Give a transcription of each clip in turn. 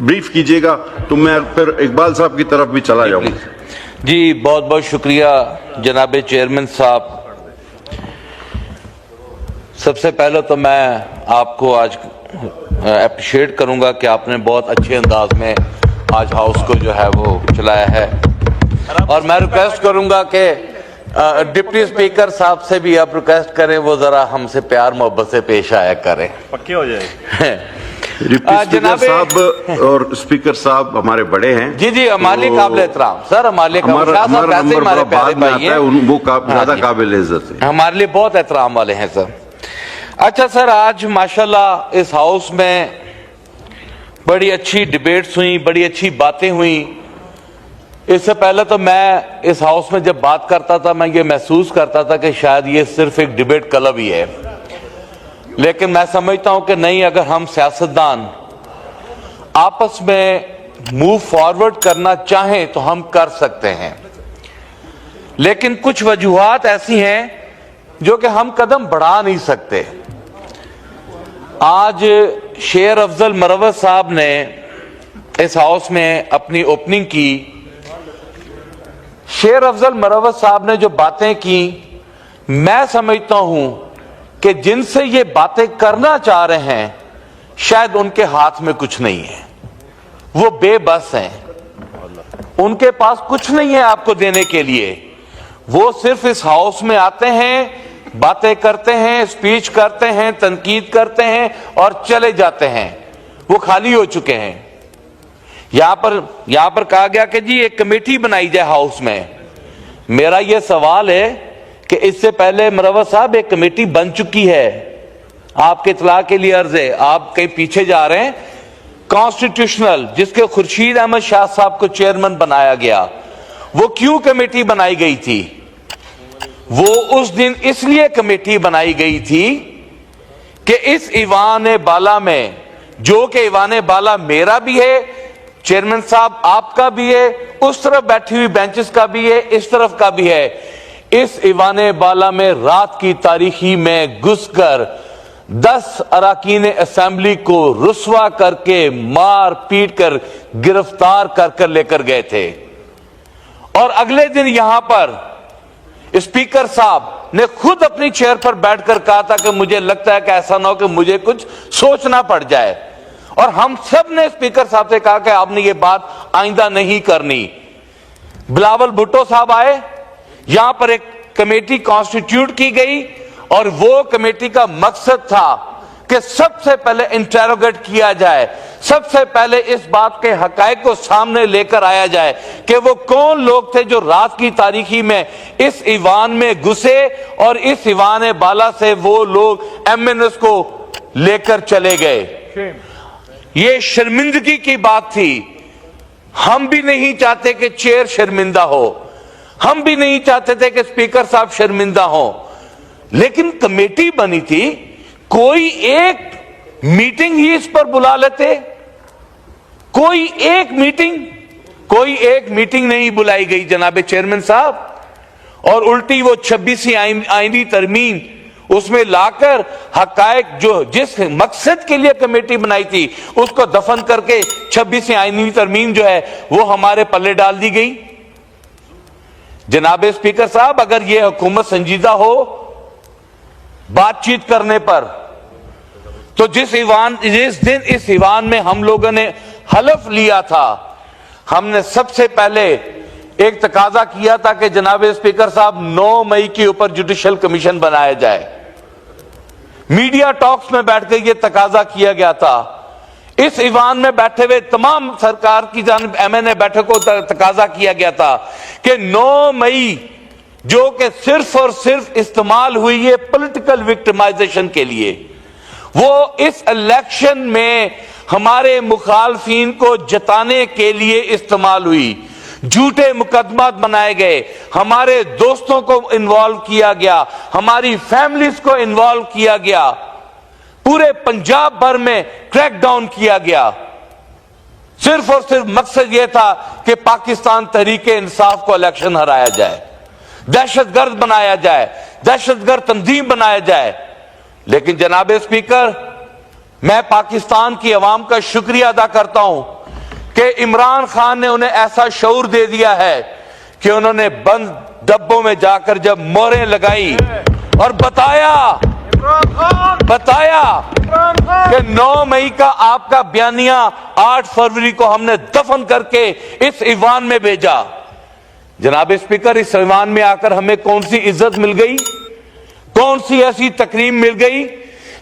Brief कीजिएगा तो मैं फिर इकबाल साहब की तरफ भी चला जाऊंगा। जी बहुत बहुत शुक्रिया जनाब चेयरमैन साहब। सबसे पहले तो मैं आपको आज अप्रिशिएट करूंगा कि आपने बहुत अच्छे अंदाज में आज हाउस को जो है वो चलाया है, और मैं रिक्वेस्ट करूंगा कि डिप्टी स्पीकर साहब से भी आप रिक्वेस्ट करें वो जरा हमसे प्यार मोहब्बत से पेश आया करें, पक्के हो जाए। डिप्टी स्पीकर साहब और स्पीकर साहब हमारे बड़े हैं। जी जी हमारे काबिल एहतराम सर, हमारे हमारे प्यारे भाई हैं, वो ज्यादा काबिल इज्जत है, हमारे लिए बहुत एहतराम वाले हैं सर। अच्छा सर, आज माशाल्लाह इस हाउस में बड़ी अच्छी डिबेट्स हुई, बड़ी अच्छी बातें हुई। इससे पहले तो मैं इस हाउस में जब बात करता था मैं ये महसूस करता था कि शायद ये सिर्फ एक डिबेट क्लब ही है, लेकिन मैं समझता हूं कि नहीं, अगर हम सियासतदान आपस में मूव फॉरवर्ड करना चाहें तो हम कर सकते हैं, लेकिन कुछ वजूहात ऐसी हैं जो कि हम कदम बढ़ा नहीं सकते। आज शेर अफजल मरवत साहब ने इस हाउस में अपनी ओपनिंग की। शेर अफजल मरवत साहब ने जो बातें की, मैं समझता हूं कि जिनसे ये बातें करना चाह रहे हैं शायद उनके हाथ में कुछ नहीं है, वो बेबस हैं, उनके पास कुछ नहीं है आपको देने के लिए। वो सिर्फ इस हाउस में आते हैं, बातें करते हैं, स्पीच करते हैं, तनकीद करते हैं और चले जाते हैं। वो खाली हो चुके हैं। यहां पर कहा गया कि जी एक कमेटी बनाई जाए हाउस में। मेरा यह सवाल है कि इससे पहले मरवत साहब एक कमेटी बन चुकी है, आपके इत्तला के लिए अर्ज है, आप कहीं पीछे जा रहे हैं। कॉन्स्टिट्यूशनल, जिसके खुर्शीद अहमद शाह साहब को चेयरमैन बनाया गया, वो क्यों कमेटी बनाई गई थी? वो उस दिन इसलिए कमेटी बनाई गई थी कि इस ईवान बाला में, जो कि ईवान बाला मेरा भी है, चेयरमैन साहब आपका भी है, उस तरफ बैठी हुई बेंचेस का भी है, इस तरफ का भी है, इस ईवान बाला में रात की तारीखी में घुसकर 10 अरकान असेंबली को रुस्वा करके मार पीट कर गिरफ्तार कर लेकर गए थे। और अगले दिन यहां पर स्पीकर साहब ने खुद अपनी चेयर पर बैठकर कहा था कि मुझे लगता है कि ऐसा ना हो कि मुझे कुछ सोचना पड़ जाए, और हम सब ने स्पीकर साहब से कहा कि आपने ये बात आइंदा नहीं करनी। बिलावल भुट्टो साहब आए, यहां पर एक कमेटी कॉन्स्टिट्यूट की गई, और वो कमेटी का मकसद था कि सबसे पहले इंटेरोगेट किया जाए, सबसे पहले इस बात के हकायक को सामने लेकर आया जाए कि वो कौन लोग थे जो रात की तारीखी में इस ईवान में घुसे और इस ईवान बाला से वो लोग एमएनएस को लेकर चले गए। ये शर्मिंदगी की बात थी। हम भी नहीं चाहते कि चेयर शर्मिंदा हो, हम भी नहीं चाहते थे कि स्पीकर साहब शर्मिंदा हो, लेकिन कमेटी बनी थी, कोई एक मीटिंग ही इस पर बुला लेते। कोई एक मीटिंग नहीं बुलाई गई जनाब चेयरमैन साहब, और उल्टी वो 26वीं आईनी तरमीम उसमें लाकर हकायक जो जिस मकसद के लिए कमेटी बनाई थी उसको दफन करके 26वीं आईनी तरमीम जो है वो हमारे पल्ले डाल दी गई। जनाब स्पीकर साहब, अगर ये हुकूमत संजीदा हो बातचीत करने पर, तो जिस दिन इस ईवान में हम लोगों ने हलफ लिया था, हमने सबसे पहले एक तकाजा किया था कि जनाब स्पीकर साहब 9 मई के ऊपर जुडिशियल कमीशन बनाया जाए। मीडिया टॉक्स में बैठकर यह तकाजा किया गया था। इस ईवान में बैठे हुए तमाम सरकार की जानिब एमएनए बैठक को तकाजा किया गया था कि 9 मई जो कि सिर्फ और सिर्फ इस्तेमाल हुई है पॉलिटिकल विक्टिमाइजेशन के लिए, वो इस इलेक्शन में हमारे मुखालफिन को जताने के लिए इस्तेमाल हुई। झूठे मुकदमात बनाए गए, हमारे दोस्तों को इन्वॉल्व किया गया, हमारी फैमिलीज को इन्वॉल्व किया गया, पूरे पंजाब भर में क्रैकडाउन किया गया। सिर्फ और सिर्फ मकसद यह था कि पाकिस्तान तहरीके इंसाफ को इलेक्शन हराया जाए, दहशतगर्द बनाया जाए, दहशतगर्द तंजीम बनाया जाए। लेकिन जनाब स्पीकर, मैं पाकिस्तान की अवाम का शुक्रिया अदा करता हूं कि इमरान खान ने उन्हें ऐसा शऊर दे दिया है कि उन्होंने बंद डब्बों में जाकर जब मोहरें लगाई और बताया कि 9 मई का आपका बयानिया 8 फरवरी को हमने दफन करके इस ईवान में भेजा। जनाब स्पीकर, इस ईवान में आकर हमें कौन सी इज्जत मिल गई, कौन सी ऐसी तकरीम मिल गई?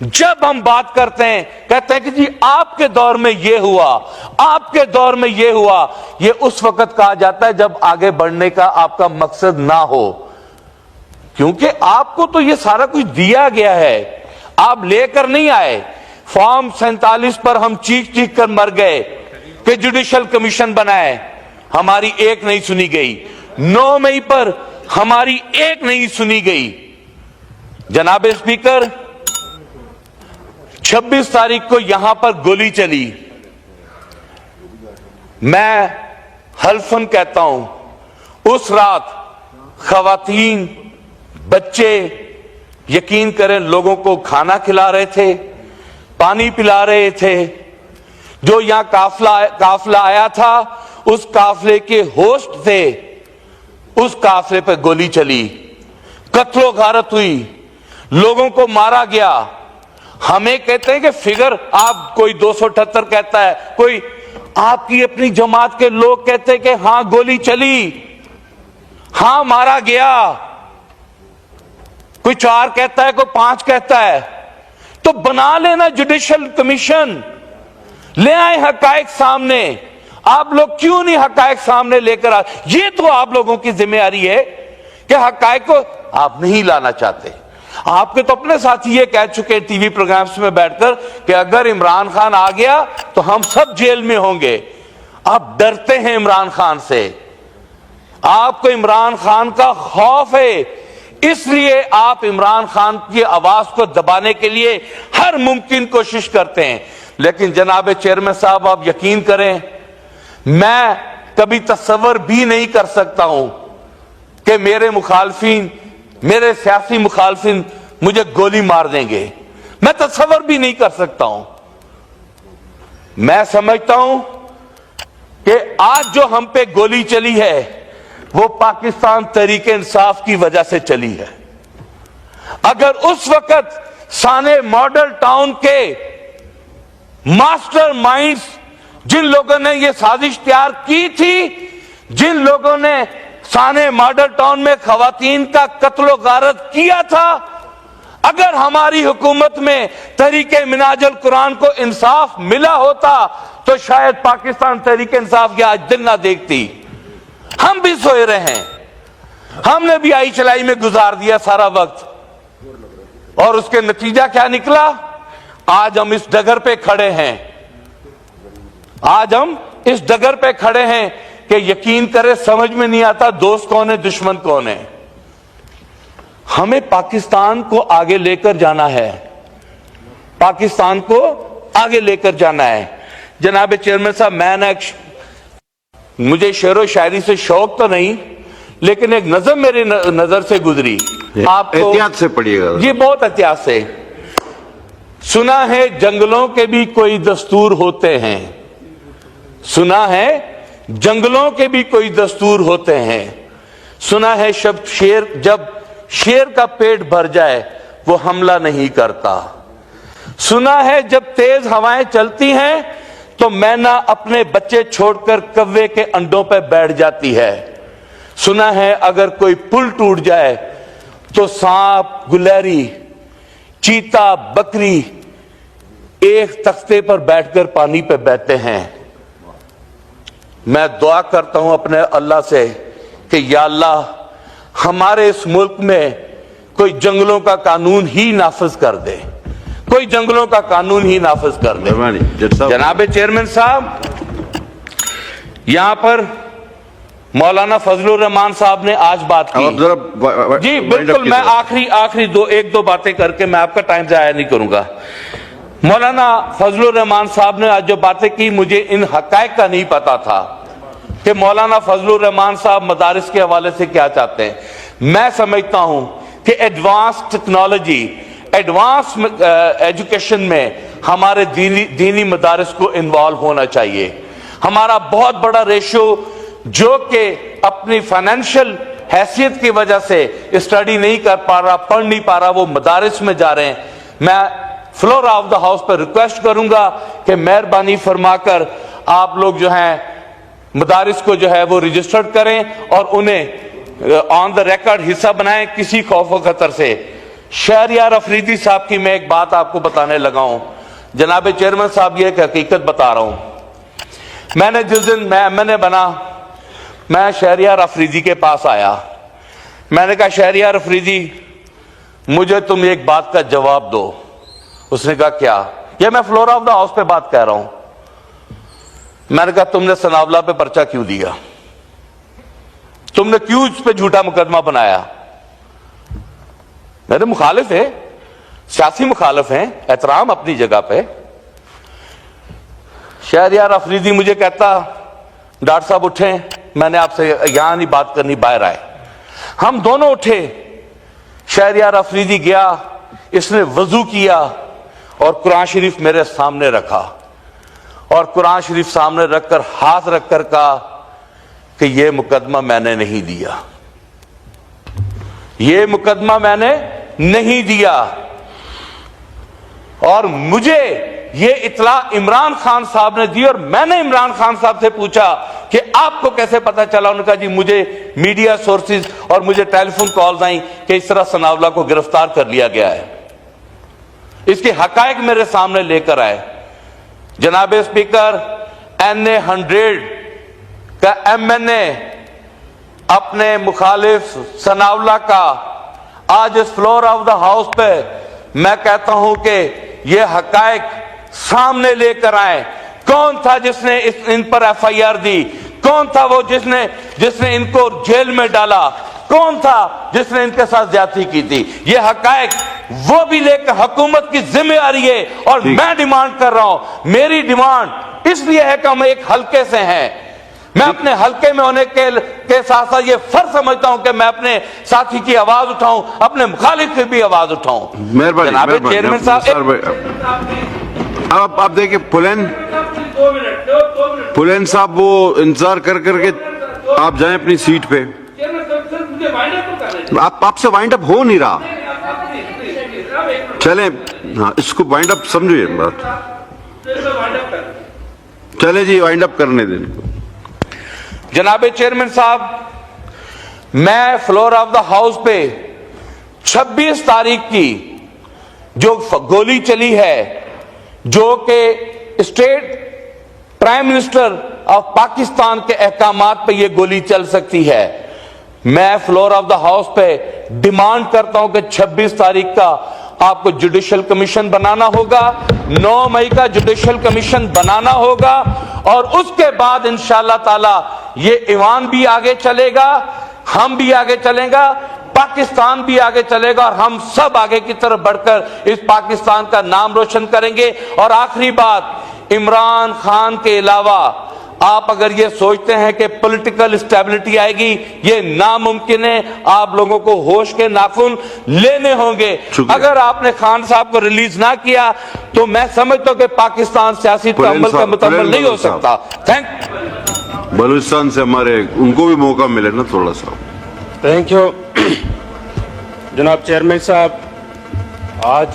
जब हम बात करते हैं कहते हैं कि जी आपके दौर में ये हुआ, आपके दौर में ये हुआ। ये उस वक्त कहा जाता है जब आगे बढ़ने का आपका मकसद ना हो, क्योंकि आपको तो ये सारा कुछ दिया गया है, आप लेकर नहीं आए। फॉर्म 47 पर हम चीख चीख कर मर गए कि जुडिशल कमीशन बनाए, हमारी एक नहीं सुनी गई। 9 मई पर हमारी एक नहीं सुनी गई। जनाब स्पीकर, 26 तारीख को यहां पर गोली चली। मैं हल्फन कहता हूं उस रात खवातीन, बच्चे, यकीन करें लोगों को खाना खिला रहे थे, पानी पिला रहे थे। जो यहां काफला आया था उस काफले के होस्ट थे, उस काफले पे गोली चली, कत्लो गारत हुई, लोगों को मारा गया। हमें कहते हैं कि फिगर आप, कोई 278 कहता है, कोई आपकी अपनी जमात के लोग कहते हैं कि हां गोली चली, हां मारा गया, कोई 4 कहता है, कोई 5 कहता है। तो बना लेना जुडिशल कमीशन, ले आए हकायक सामने। आप लोग क्यों नहीं हकायक सामने लेकर आ? ये तो आप लोगों की जिम्मेदारी है कि हकायक को आप नहीं लाना चाहते। आपके तो अपने साथी ये कह चुके हैं टीवी प्रोग्राम्स में बैठकर कि अगर इमरान खान आ गया तो हम सब जेल में होंगे। आप डरते हैं इमरान खान से, आपको इमरान खान का खौफ है, इसलिए आप इमरान खान की आवाज को दबाने के लिए हर मुमकिन कोशिश करते हैं। लेकिन जनाब चेयरमैन साहब, आप यकीन करें, मैं कभी तस्वर भी नहीं कर सकता हूं कि मेरे मुखालफिन, मेरे सियासी मुखालफिन मुझे गोली मार देंगे। मैं तस्वर भी नहीं कर सकता हूं। मैं समझता हूं कि आज जो हम पे गोली चली है वो पाकिस्तान तहरीक इंसाफ की वजह से चली है। अगर उस वक्त साने मॉडल टाउन के मास्टर माइंड्स, जिन लोगों ने ये साजिश तैयार की थी, जिन लोगों ने साने मॉडल टाउन में खवातीन का कत्लो गारत किया था, अगर हमारी हुकूमत में तहरीके मिनाजुल कुरान को इंसाफ मिला होता तो शायद पाकिस्तान तहरीक इंसाफ ये आज दिन ना देखती। हम भी सोए रहे हैं, हमने भी आई चलाई में गुजार दिया सारा वक्त, और उसके नतीजा क्या निकला? आज हम इस डगर पे खड़े हैं, आज हम इस डगर पे खड़े हैं कि यकीन करें समझ में नहीं आता दोस्त कौन है, दुश्मन कौन है। हमें पाकिस्तान को आगे लेकर जाना है, पाकिस्तान को आगे लेकर जाना है। जनाब चेयरमैन साहब, मैं ना मुझे शेरो शायरी से शौक तो नहीं, लेकिन एक नज़म मेरी नजर से गुजरी, आप एहतियात से पढ़िएगा। ये बहुत एहतियात से। सुना है जंगलों के भी कोई दस्तूर होते हैं, सुना है जंगलों के भी कोई दस्तूर होते हैं, सुना है जब शेर का पेट भर जाए वो हमला नहीं करता, सुना है जब तेज हवाएं चलती हैं तो मैना अपने बच्चे छोड़कर कव्वे के अंडों पर बैठ जाती है, सुना है अगर कोई पुल टूट जाए तो सांप, गुलहरी, चीता, बकरी एक तख्ते पर बैठकर पानी पे बहते हैं। मैं दुआ करता हूं अपने अल्लाह से कि या अल्लाह हमारे इस मुल्क में कोई जंगलों का कानून ही नाफिज कर दे, कोई जंगलों का कानून ही नाफिज कर दे। जनाब चेयरमैन साहब, यहां पर मौलाना फजलुर रहमान साहब ने आज बात की। जी बिल्कुल, मैं आखिरी एक दो बातें करके मैं आपका टाइम जाया नहीं करूंगा। मौलाना फजलुर रहमान साहब ने आज जो बातें की, मुझे इन हकायक का नहीं पता था कि मौलाना फजलुर रहमान साहब मदारिस के हवाले से क्या चाहते हैं। मैं समझता हूं कि एडवांस टेक्नोलॉजी, एडवांस एजुकेशन में हमारे दीनी मदारिस को इन्वॉल्व होना चाहिए। हमारा बहुत बड़ा रेशियो जो कि अपनी फाइनेंशियल हैसियत की वजह से स्टडी नहीं कर पा रहा, पढ़ नहीं पा रहा, वो मदारिस में जा रहे हैं। मैं फ्लोर ऑफ द हाउस पर रिक्वेस्ट करूंगा कि मेहरबानी फरमाकर आप लोग जो हैं मदारिस को जो है वो रजिस्टर्ड करें और उन्हें ऑन द रिकॉर्ड हिस्सा बनाएं किसी खौफ व खतर से। शहरियार अफरीदी साहब की मैं एक बात आपको बताने लगा हूं। जनाब चेयरमैन साहब, ये एक हकीकत बता रहा हूं। मैंने जिस दिन मैं एमएनए बना, मैं शहरियार अफरीदी के पास आया। मैंने कहा, शहरियार अफरीदी, मुझे तुम एक बात का जवाब दो। उसने कहा, क्या? ये मैं फ्लोर ऑफ द हाउस पे बात कह रहा हूं। मैंने कहा, तुमने सनावला पे पर्चा क्यों दिया? तुमने क्यों इस पे झूठा मुकदमा बनाया? मेरे मुखालिफ है, सियासी मुखालिफ हैं, एहतराम अपनी जगह पे। शहरियार अफरीदी मुझे कहता, डॉक्टर साहब उठे, मैंने आपसे यहां नहीं बात करनी, बाहर आए। हम दोनों उठे, शहरियार अफरीदी गया, इसने वजू किया और कुरान शरीफ मेरे सामने रखा और कुरान शरीफ सामने रखकर हाथ रखकर कहा कि यह मुकदमा मैंने नहीं दिया, यह मुकदमा मैंने नहीं दिया। और मुझे यह इतला इमरान खान साहब ने दी और मैंने इमरान खान साहब से पूछा कि आपको कैसे पता चला? उन्होंने कहा, जी मुझे मीडिया सोर्सेज और मुझे टेलीफोन कॉल्स आई कि इस तरह सनावला को गिरफ्तार कर लिया गया है। इसके हकायक मेरे सामने लेकर आए। जनाब स्पीकर, NA 100 का MNA अपने मुखालिफ सनावला का आज इस फ्लोर ऑफ द हाउस पे मैं कहता हूं कि यह हकायक सामने लेकर आए। कौन था जिसने इन पर FIR दी? कौन था वो जिसने इनको जेल में डाला? कौन था जिसने इनके साथ ज्यादती की थी? ये हकायक वो भी लेकर हुकूमत की जिम्मेदारी है। और मैं डिमांड कर रहा हूं, मेरी डिमांड इसलिए है कि हम एक हल्के से हैं। मैं अपने हल्के में होने के साथ साथ ये फर्ज समझता हूं कि मैं अपने साथी की आवाज उठाऊं, अपने मुखालिफ की भी आवाज उठाऊं। मेहरबानी चेयरमैन साहब, आप देखिए, पुलेन साहब वो इंतजार कर करके आप जाएं अपनी सीट पे। आपसे वाइंड अप हो नहीं रहा। चलें, हाँ, इसको वाइंड अप समझिए बात। चले जी, वाइंड अप करने दें इनको। जनाब चेयरमैन साहब, मैं फ्लोर ऑफ द हाउस पे 26 तारीख की जो गोली चली है, जो कि state prime minister of Pakistan के अहकामात पे ये गोली चल सकती है, मैं फ्लोर ऑफ द हाउस पे डिमांड करता हूं कि 26 तारीख का आपको जुडिशियल कमीशन बनाना होगा, 9 मई का जुडिशियल कमीशन बनाना होगा और उसके बाद इंशाअल्लाह ताला ये ईवान भी आगे चलेगा, हम भी आगे चलेगा, पाकिस्तान भी आगे चलेगा और हम सब आगे की तरफ बढ़कर इस पाकिस्तान का नाम रोशन करेंगे। और आखिरी बात, इमरान खान के अलावा आप अगर ये सोचते हैं कि पॉलिटिकल स्टेबिलिटी आएगी, ये नामुमकिन है। आप लोगों को होश के नाखून लेने होंगे। अगर आपने खान साहब को रिलीज ना किया तो मैं समझता हूं कि पाकिस्तान सियासी तअम्मुल का मुकम्मल नहीं हो सकता। बलूचिस्तान से हमारे उनको भी मौका मिले ना थोड़ा सा। थैंक यू जनाब चेयरमैन साहब। आज